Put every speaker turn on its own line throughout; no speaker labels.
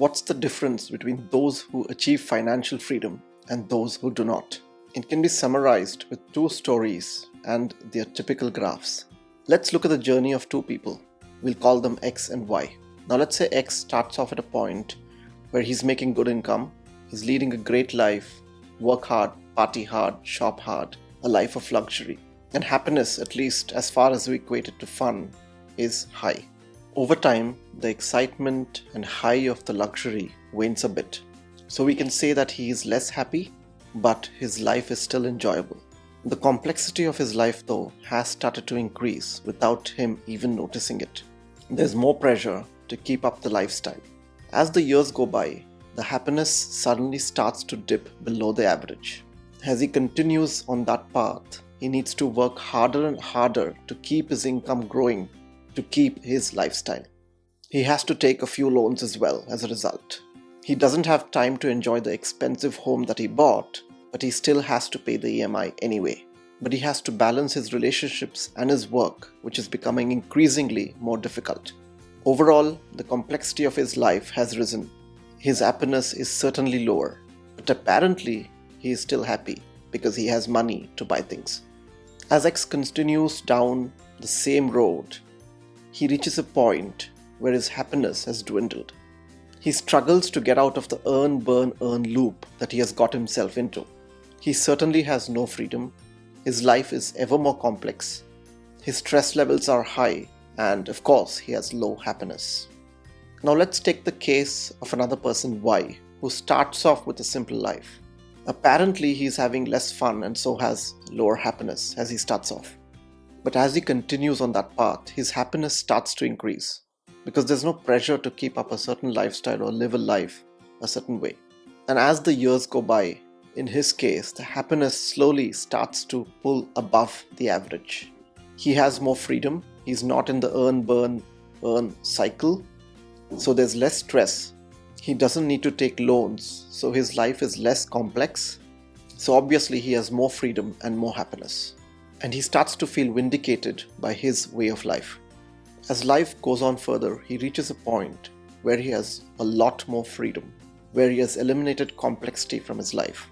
What's the difference between those who achieve financial freedom and those who do not? It can be summarized with two stories and their typical graphs. Let's look at the journey of two people. We'll call them X and Y. Now let's say X starts off at a point where he's making good income, he's leading a great life, work hard, party hard, shop hard, a life of luxury. And happiness, at least as far as we equate it to fun, is high. Over time, the excitement and high of the luxury wanes a bit. So we can say that he is less happy, but his life is still enjoyable. The complexity of his life, though, has started to increase without him even noticing it. There's more pressure to keep up the lifestyle. As the years go by, the happiness suddenly starts to dip below the average. As he continues on that path, he needs to work harder and harder to keep his income growing, to keep his lifestyle. He has to take a few loans as well as a result. He doesn't have time to enjoy the expensive home that he bought, but he still has to pay the EMI anyway. But he has to balance his relationships and his work, which is becoming increasingly more difficult. Overall, the complexity of his life has risen. His happiness is certainly lower, but apparently he is still happy because he has money to buy things. As X continues down the same road, he reaches a point where his happiness has dwindled. He struggles to get out of the earn, burn, earn loop that he has got himself into. He certainly has no freedom. His life is ever more complex. His stress levels are high, and of course, he has low happiness. Now let's take the case of another person, Y, who starts off with a simple life. Apparently, he's having less fun and so has lower happiness as he starts off. But as he continues on that path, his happiness starts to increase because there's no pressure to keep up a certain lifestyle or live a life a certain way. And as the years go by, in his case, the happiness slowly starts to pull above the average. He has more freedom. He's not in the earn, burn, earn cycle. So there's less stress. He doesn't need to take loans. So his life is less complex. So obviously he has more freedom and more happiness. And he starts to feel vindicated by his way of life. As life goes on further, he reaches a point where he has a lot more freedom, where he has eliminated complexity from his life.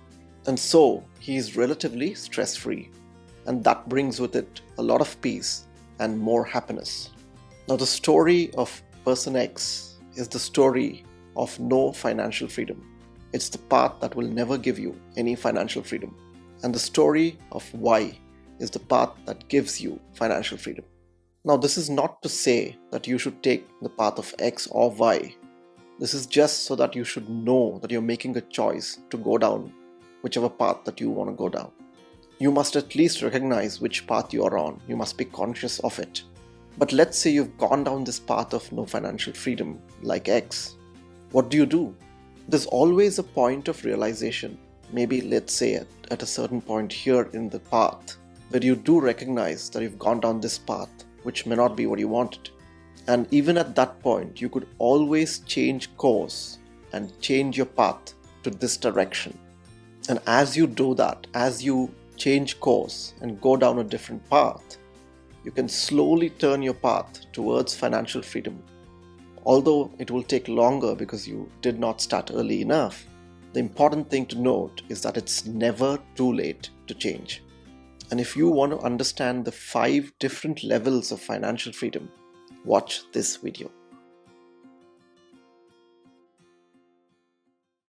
And so he is relatively stress-free. And that brings with it a lot of peace and more happiness. Now the story of person X is the story of no financial freedom. It's the path that will never give you any financial freedom. And the story of Y is the path that gives you financial freedom. Now, this is not to say that you should take the path of X or Y. This is just so that you should know that you're making a choice to go down whichever path that you want to go down. You must at least recognize which path you are on. You must be conscious of it. But let's say you've gone down this path of no financial freedom, like X. What do? There's always a point of realization. Maybe let's say at a certain point here in the path, where you do recognize that you've gone down this path, which may not be what you wanted. And even at that point, you could always change course and change your path to this direction. And as you do that, as you change course and go down a different path, you can slowly turn your path towards financial freedom. Although it will take longer because you did not start early enough, the important thing to note is that it's never too late to change. And if you want to understand the 5 different levels of financial freedom, watch this video.